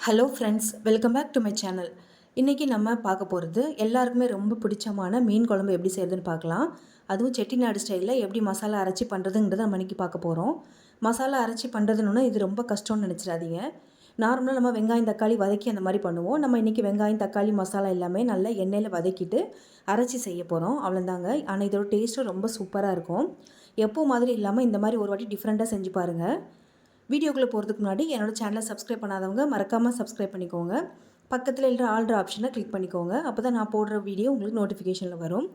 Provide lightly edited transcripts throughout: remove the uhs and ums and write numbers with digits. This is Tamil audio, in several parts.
Hello friends, welcome back to my channel. இன்றைக்கி நம்ம பார்க்க போகிறது எல்லாருக்குமே ரொம்ப பிடிச்சமான மீன் குழம்பு எப்படி செய்கிறதுன்னு பார்க்கலாம். அதுவும் செட்டிநாடு ஸ்டைலில் எப்படி மசாலா அரைச்சி பண்ணுறதுங்கிறத நம்ம இன்றைக்கி பார்க்க போகிறோம். மசாலா அரைச்சி பண்ணுறதுன்னு இது ரொம்ப கஷ்டம்னு நினச்சிடாதீங்க. நார்மலாக நம்ம வெங்காயம் தக்காளி வதக்கி அந்த மாதிரி பண்ணுவோம். நம்ம இன்றைக்கி வெங்காயம் தக்காளி மசாலா எல்லாமே நல்லா எண்ணெயில் வதக்கிட்டு அரைச்சி செய்ய போகிறோம், அவ்வளோதாங்க. ஆனால் இதோட டேஸ்ட்டும் ரொம்ப சூப்பராக இருக்கும். எப்போ மாதிரி இல்லாமல் இந்த மாதிரி ஒரு வாட்டி டிஃப்ரெண்ட்டாக செஞ்சு பாருங்கள். வீடியோக்குள்ளே போகிறதுக்கு முன்னாடி என்னோடய சேனலை சப்ஸ்கிரைப் பண்ணாதவங்க மறக்காமல் சப்ஸ்கிரைப் பண்ணிக்கோங்க. பக்கத்தில் இருக்கிற ஆல்ட்ரு ஆப்ஷனை கிளிக் பண்ணிக்கோங்க. அப்போ தான் நான் போடுற வீடியோ உங்களுக்கு நோட்டிஃபிகேஷனில் வரும்.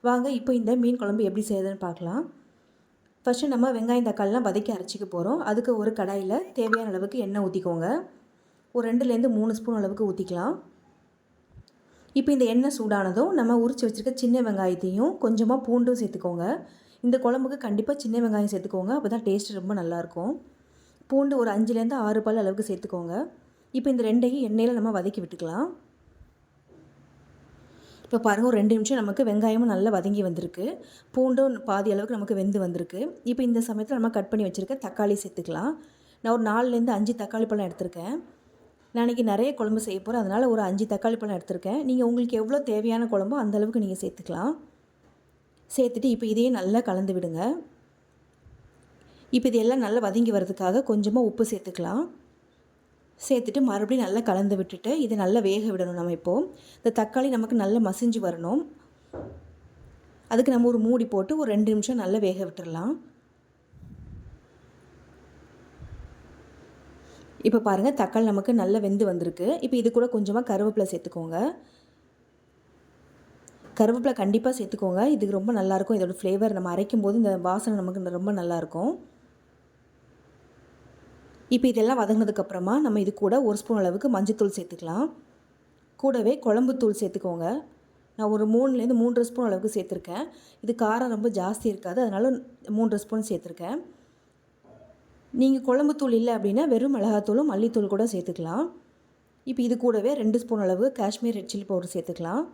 வாங்க இப்போ இந்த மீன் குழம்பு எப்படி செய்யுதுன்னு பார்க்கலாம். ஃபஸ்ட்டு நம்ம வெங்காயம் தக்காளிலாம் வதக்கி அரைச்சிக்க போகிறோம். அதுக்கு ஒரு கடாயில் தேவையான அளவுக்கு எண்ணெய் ஊற்றிக்கோங்க. ஒரு 2லேருந்து 3 ஸ்பூன் அளவுக்கு ஊற்றிக்கலாம். இப்போ இந்த எண்ணெய் சூடானதும் நம்ம உரித்து வச்சுருக்க சின்ன வெங்காயத்தையும் கொஞ்சமாக பூண்டும் சேர்த்துக்கோங்க. இந்த குழம்புக்கு கண்டிப்பாக சின்ன வெங்காயம் சேர்த்துக்கோங்க, அப்போ தான் டேஸ்ட் ரொம்ப நல்லாயிருக்கும். பூண்டு ஒரு 5லேருந்து 6 பல் அளவுக்கு சேர்த்துக்கோங்க. இப்போ இந்த ரெண்டையும் எண்ணெயில் நம்ம வதக்கி விட்டுக்கலாம். இப்போ பாருங்கள், ஒரு 2 நிமிஷம் நமக்கு வெங்காயமும் நல்லா வதங்கி வந்திருக்கு. பூண்டும் பாதி அளவுக்கு நமக்கு வெந்து வந்திருக்கு. இப்போ இந்த சமயத்தில் நம்ம கட் பண்ணி வச்சுருக்க தக்காளி சேர்த்துக்கலாம். நான் ஒரு 4லேருந்து 5 தக்காளி பழம் எடுத்திருக்கேன். நான் இன்றைக்கி நிறைய குழம்பு செய்ய போகிறேன், அதனால் ஒரு 5 தக்காளி பழம் எடுத்திருக்கேன். நீங்கள் உங்களுக்கு எவ்வளோ தேவையான குழம்போ அந்தளவுக்கு நீங்கள் சேர்த்துக்கலாம். சேர்த்துட்டு இப்போ இதையும் நல்லா கலந்து விடுங்க. இப்போ இது எல்லாம் நல்லா வதங்கி வர்றதுக்காக கொஞ்சமாக உப்பு சேர்த்துக்கலாம். சேர்த்துட்டு மறுபடியும் நல்லா கலந்து விட்டுட்டு இதை நல்லா வேக விடணும். நம்ம இப்போது இந்த தக்காளி நமக்கு நல்லா மசிஞ்சு வரணும். அதுக்கு நம்ம ஒரு மூடி போட்டு ஒரு 2 நிமிஷம் நல்லா வேக விட்டுடலாம். இப்போ பாருங்கள், தக்காளி நமக்கு நல்லா வெந்து வந்திருக்கு. இப்போ இது கூட கொஞ்சமாக கருவேப்பிலை சேர்த்துக்கோங்க. கருவேப்பிலை கண்டிப்பாக சேர்த்துக்கோங்க, இதுக்கு ரொம்ப நல்லாயிருக்கும். இதோடய ஃப்ளேவர் நம்ம அரைக்கும் போது இந்த வாசனை நமக்கு ரொம்ப நல்லாயிருக்கும். இப்போ இதெல்லாம் வதங்கினதுக்கப்புறமா நம்ம இது கூட 1 ஸ்பூன் அளவுக்கு மஞ்சள்தூள் சேர்த்துக்கலாம். கூடவே குழம்புத்தூள் சேர்த்துக்கோங்க. நான் ஒரு 3லேருந்து 3.5 ஸ்பூன் அளவுக்கு சேர்த்துருக்கேன். இது காரம் ரொம்ப ஜாஸ்தி இருக்காது, அதனால் 3.5 ஸ்பூன் சேர்த்துருக்கேன். நீங்கள் குழம்புத்தூள் இல்லை அப்படின்னா வெறும் மிளகாத்தூளும் மல்லித்தூள் கூட சேர்த்துக்கலாம். இப்போ இது கூடவே 2 ஸ்பூன் அளவு காஷ்மீர் ரெட் சில்லி பவுடர் சேர்த்துக்கலாம்.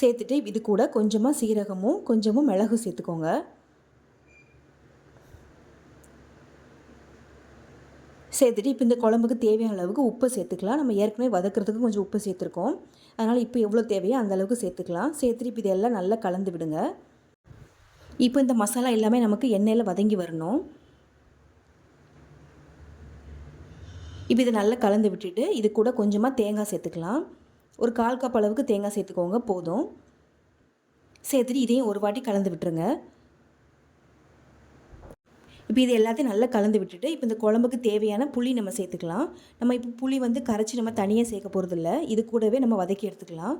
சேர்த்துட்டு இது கூட கொஞ்சமாக சீரகமும் கொஞ்சமும் மிளகு சேர்த்துக்கோங்க. சேர்த்துட்டு இப்போ இந்த குழம்புக்கு தேவையான அளவுக்கு உப்பு சேர்த்துக்கலாம். நம்ம ஏற்கனவே வதக்கிறதுக்கு கொஞ்சம் உப்பு சேர்த்துருக்கோம், அதனால் இப்போ எவ்வளோ தேவையோ அந்த அளவுக்கு சேர்த்துக்கலாம். சேர்த்துட்டு இப்போ இதெல்லாம் நல்லா கலந்து விடுங்க. இப்போ இந்த மசாலா எல்லாமே நமக்கு எண்ணெயில் வதங்கி வரணும். இப்போ இதை நல்லா கலந்து விட்டுட்டு இது கூட கொஞ்சமாக தேங்காய் சேர்த்துக்கலாம். ஒரு 1/4 கப் அளவுக்கு தேங்காய் சேர்த்துக்கோங்க, போதும். சேர்த்துட்டு இதையும் ஒரு வாட்டி கலந்து விட்டுருங்க. இப்போ இது எல்லாத்தையும் நல்லா கலந்து விட்டுட்டு இப்போ இந்த குழம்புக்கு தேவையான புளி நம்ம சேர்த்துக்கலாம். நம்ம இப்போ புளி கரைச்சி நம்ம தனியாக சேர்க்க போகிறதில்ல, இது கூடவே நம்ம வதக்கி எடுத்துக்கலாம்.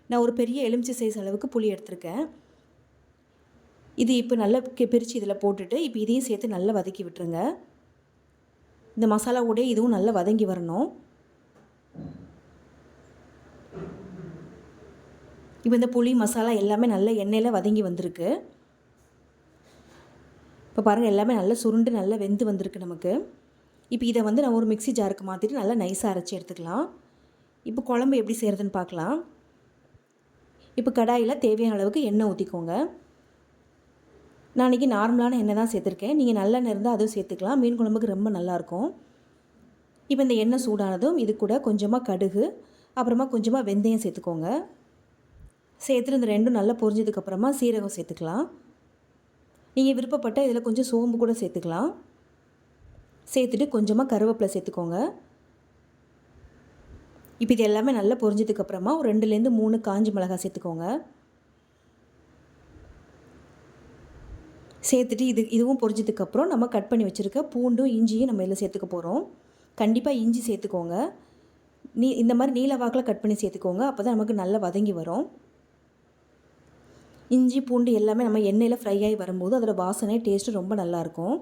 நான் ஒரு பெரிய எலுமிச்சை சைஸ் அளவுக்கு புளி எடுத்திருக்கேன். இது இப்போ நல்லா பிரித்து இதில் போட்டுட்டு இப்போ இதையும் சேர்த்து நல்லா வதக்கி விட்டுருங்க. இந்த மசாலாவோட இதுவும் நல்லா வதங்கி வரணும். இப்போ இந்த புளி மசாலா எல்லாமே நல்லா எண்ணெயில் வதங்கி வந்திருக்கு. இப்போ பாருங்கள், எல்லாமே நல்லா சுருண்டு நல்லா வெந்து வந்திருக்கு நமக்கு. இப்போ இதை நான் ஒரு மிக்ஸி ஜாருக்கு மாற்றிட்டு நல்லா நைஸாக அரைச்சி எடுத்துக்கலாம். இப்போ குழம்பு எப்படி செய்கிறதுன்னு பார்க்கலாம். இப்போ கடாயில் தேவையான அளவுக்கு எண்ணெய் ஊற்றிக்கோங்க. நான் இன்றைக்கி நார்மலான எண்ணெய் தான் சேர்த்துருக்கேன், நீங்கள் நல்லெண்ணெய் இருந்தால் அதுவும் சேர்த்துக்கலாம். மீன் குழம்புக்கு ரொம்ப நல்லாயிருக்கும். இப்போ இந்த எண்ணெய் சூடானதும் இது கூட கொஞ்சமாக கடுகு, அப்புறமா கொஞ்சமாக வெந்தயம் சேர்த்துக்கோங்க. சேர்த்துட்டு இந்த ரெண்டும் நல்லா பொரிஞ்சதுக்கப்புறமா சீரகம் சேர்த்துக்கலாம். நீங்கள் விருப்பப்பட்ட இதில் கொஞ்சம் சோம்பு கூட சேர்த்துக்கலாம். சேர்த்துட்டு கொஞ்சமாக கருவேப்பிலை சேர்த்துக்கோங்க. இப்போ இது எல்லாமே நல்லா பொரிஞ்சதுக்கப்புறமா ஒரு 2லேருந்து 3 காஞ்ச மிளகாய் சேர்த்துக்கோங்க. சேர்த்துட்டு இதுவும் பொரிஞ்சதுக்கப்புறம் நம்ம கட் பண்ணி வச்சுருக்க பூண்டும் இஞ்சியும் நம்ம இதில் சேர்த்துக்க போகிறோம். கண்டிப்பாக இஞ்சி சேர்த்துக்கோங்க. இந்த மாதிரி நீல வாக்கில் கட் பண்ணி சேர்த்துக்கோங்க, அப்போ தான் நமக்கு நல்லா வதங்கி வரும். இஞ்சி பூண்டு எல்லாமே நம்ம எண்ணெயில் ஃப்ரை ஆகி வரும்போது அதோட வாசனை டேஸ்ட்டு ரொம்ப நல்லாயிருக்கும்.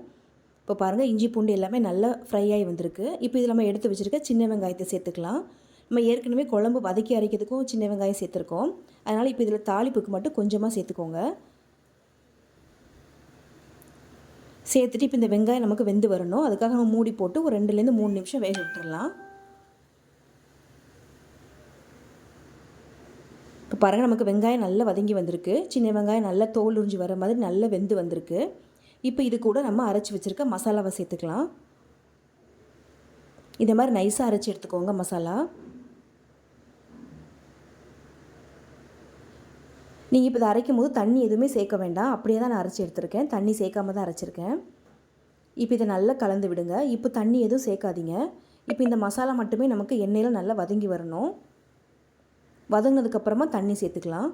இப்போ பாருங்கள், இஞ்சி பூண்டு எல்லாமே நல்லா ஃப்ரை ஆகி வந்திருக்கு. இப்போ இதில் நம்ம எடுத்து வச்சுருக்க சின்ன வெங்காயத்தை சேர்த்துக்கலாம். நம்ம ஏற்கனவே குழம்பு வதக்கி அரைக்கிறதுக்கும் சின்ன வெங்காயம் சேர்த்துருக்கோம், அதனால் இப்போ இதில் தாளிப்புக்கு மட்டும் கொஞ்சமாக சேர்த்துக்கோங்க. சேர்த்துட்டு இப்போ இந்த வெங்காயம் நமக்கு வெந்து வரணும், அதுக்காக நம்ம மூடி போட்டு ஒரு 2லேருந்து 3 நிமிஷம் வேக விட்டுடலாம். இப்போ பாருங்கள், நமக்கு வெங்காயம் நல்லா வதங்கி வந்திருக்கு. சின்ன வெங்காயம் நல்லா தோல் உறிஞ்சி வர மாதிரி நல்லா வெந்து வந்திருக்கு. இப்போ இது கூட நம்ம அரைச்சி வச்சுருக்க மசாலாவை சேர்த்துக்கலாம். இதே மாதிரி நைஸாக அரைச்சி எடுத்துக்கோங்க மசாலா. நீங்கள் இப்போ இதை அரைக்கும் போது தண்ணி எதுவுமே சேர்க்க வேண்டாம். அப்படியே தான் நான் அரைச்சி எடுத்திருக்கேன். தண்ணி சேர்க்காம தான் அரைச்சிருக்கேன். இப்போ இதை நல்லா கலந்து விடுங்க. இப்போ தண்ணி எதுவும் சேர்க்காதீங்க. இப்போ இந்த மசாலா மட்டுமே நமக்கு எண்ணெயில் நல்லா வதங்கி வரணும். வதங்கினதுக்கப்புறமா தண்ணி சேர்த்துக்கலாம்.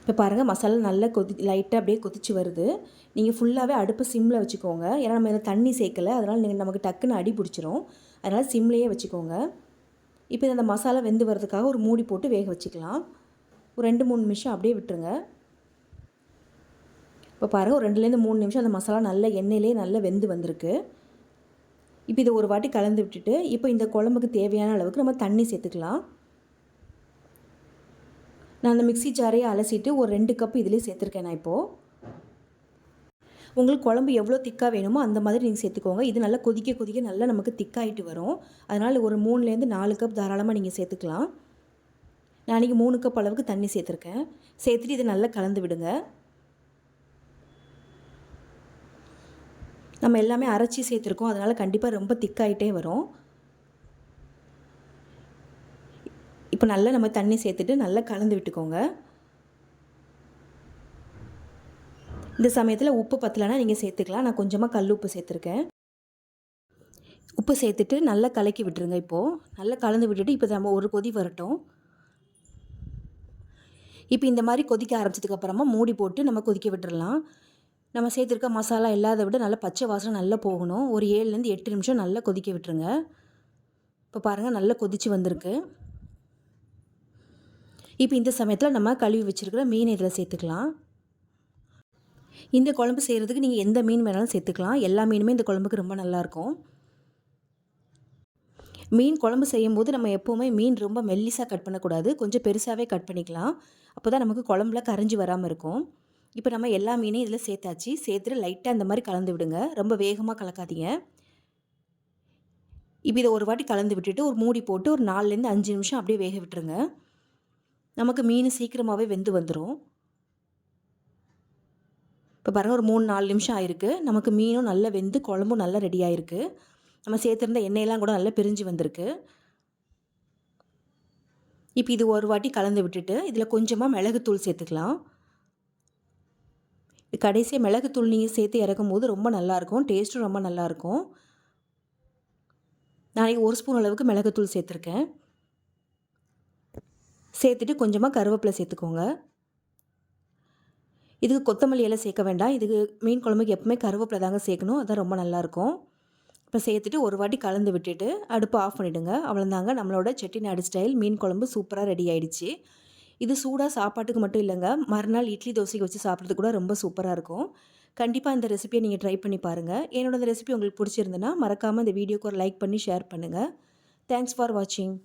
இப்போ பாருங்கள் மசாலா நல்லா லைட்டாக அப்படியே கொதிச்சு வருது. நீங்கள் ஃபுல்லாகவே அடுப்பு சிம்மில் வச்சுக்கோங்க. ஏன்னா நம்ம இதில் தண்ணி சேர்க்கலை, அதனால் நமக்கு டக்குன்னு அடி பிடிச்சிரும். அதனால் சிம்லேயே வச்சுக்கோங்க. இப்போ இந்த மசாலா வெந்து வரதுக்காக ஒரு மூடி போட்டு வேக வச்சுக்கலாம். ஒரு 2-3 நிமிஷம் அப்படியே விட்டுருங்க. இப்போ பாருங்கள் ஒரு 2-3 நிமிஷம் அந்த மசாலா நல்ல எண்ணெயிலே நல்லா வெந்து வந்திருக்கு. இப்போ இதை ஒரு வாட்டி கலந்து விட்டுட்டு இப்போ இந்த குழம்புக்கு தேவையான அளவுக்கு நம்ம தண்ணி சேர்த்துக்கலாம். நான் அந்த மிக்ஸி ஜாரையை அலசிட்டு ஒரு 2 கப் இதிலே சேர்த்துருக்கேன். நான் இப்போது உங்களுக்கு குழம்பு எவ்வளோ திக்காக வேணுமோ அந்த மாதிரி நீங்கள் சேர்த்துக்கோங்க. இது நல்லா கொதிக்க கொதிக்க நல்லா நமக்கு திக்காகிட்டு வரும். அதனால் ஒரு 3-4 கப் தாராளமாக நீங்கள் சேர்த்துக்கலாம். நான் அன்றைக்கி 3 கப் அளவுக்கு தண்ணி சேர்த்துருக்கேன். சேர்த்துட்டு இதை நல்லா கலந்து விடுங்க. நம்ம எல்லாமே அரைச்சி சேர்த்துருக்கோம், அதனால் கண்டிப்பாக ரொம்ப திக்காகிட்டே வரும். இப்போ நல்லா நம்ம தண்ணி சேர்த்துட்டு நல்லா கலந்து விட்டுக்கோங்க. இந்த சமயத்தில் உப்பு பத்தலைன்னா நீங்கள் சேர்த்துக்கலாம். நான் கொஞ்சமாக கல் உப்பு சேர்த்துருக்கேன். உப்பு சேர்த்துட்டு நல்லா கலக்கி விட்டுருங்க. இப்போது நல்லா கலந்து விட்டுட்டு இப்போ நம்ம ஒரு கொதி வரட்டும். இப்போ இந்த மாதிரி கொதிக்க ஆரம்பிச்சதுக்கப்புறமா மூடி போட்டு நம்ம கொதிக்க விட்டுறலாம். நம்ம சேர்த்துருக்க மசாலா இல்லாத விட நல்லா பச்சை வாசனை நல்லா போகணும். ஒரு 7-8 நிமிஷம் நல்லா கொதிக்க விட்டுருங்க. இப்போ பாருங்கள் நல்லா கொதித்து வந்திருக்கு. இப்போ இந்த சமயத்தில் நம்ம கழுவி வச்சுருக்கிற மீன் இதில் சேர்த்துக்கலாம். இந்த குழம்பு செய்கிறதுக்கு நீங்கள் எந்த மீன் வேணாலும் சேர்த்துக்கலாம். எல்லா மீனுமே இந்த குழம்புக்கு ரொம்ப நல்லாயிருக்கும். மீன் குழம்பு செய்யும்போது நம்ம எப்போவுமே மீன் ரொம்ப மெல்லிசாக கட் பண்ணக்கூடாது. கொஞ்சம் பெருசாகவே கட் பண்ணிக்கலாம். அப்போ தான் நமக்கு குழம்புல கரைஞ்சி வராமல் இருக்கும். இப்போ நம்ம எல்லா மீனையும் இதில் சேர்த்தாச்சு. சேர்த்துட்டு லைட்டாக இந்த மாதிரி கலந்து விடுங்க. ரொம்ப வேகமாக கலக்காதீங்க. இப்போ இதை ஒரு வாட்டி கலந்து விட்டுட்டு ஒரு மூடி போட்டு ஒரு 4-5 நிமிஷம் அப்படியே வேக விட்டுருங்க. நமக்கு மீன் சீக்கிரமாகவே வெந்து வந்துடும். இப்போ பாருங்கள் ஒரு 3-4 நிமிஷம் ஆயிருக்கு. நமக்கு மீனும் நல்லா வெந்து குழம்பும் நல்லா ரெடி ஆகிருக்கு. நம்ம சேர்த்துருந்த எண்ணெயெல்லாம் கூட நல்லா பிரிஞ்சு வந்திருக்கு. இப்போ இது ஒரு வாட்டி கலந்து விட்டுட்டு இதில் கொஞ்சமாக மிளகுத்தூள் சேர்த்துக்கலாம். கடைசியாக மிளகுத்தூள் நீங்கள் சேர்த்து இறக்கும் போது ரொம்ப நல்லாயிருக்கும். டேஸ்ட்டும் ரொம்ப நல்லாயிருக்கும். நான் 1 ஸ்பூன் அளவுக்கு மிளகுத்தூள் சேர்த்துருக்கேன். சேர்த்துட்டு கொஞ்சமாக கருவேப்பிலை சேர்த்துக்கோங்க. இதுக்கு கொத்தமல்லி எல்லாம் சேர்க்க வேண்டாம். இதுக்கு மீன் குழம்புக்கு எப்பவுமே கருவேப்பிலை தாங்க சேர்க்கணும். அதான் ரொம்ப நல்லாயிருக்கும். இப்போ சேர்த்துட்டு ஒரு வாட்டி கலந்து விட்டுட்டு அடுப்பு ஆஃப் பண்ணிவிடுங்க. அவ்வளோதாங்க, நம்மளோட செட்டிநாடு ஸ்டைல் மீன் குழம்பு சூப்பராக ரெடி ஆகிடுச்சு. இது சூடாக சாப்பாட்டுக்கு மட்டும் இல்லைங்க, மறுநாள் இட்லி தோசைக்கு வச்சு சாப்பிட்றது கூட ரொம்ப சூப்பராக இருக்கும். கண்டிப்பாக இந்த ரெசிபியை நீங்கள் ட்ரை பண்ணி பாருங்கள். என்னோட இந்த ரெசிபி உங்களுக்கு பிடிச்சிருந்துன்னா மறக்காமல் இந்த வீடியோக்கு ஒரு லைக் பண்ணி ஷேர் பண்ணுங்கள். தேங்க்ஸ் ஃபார் வாட்சிங்.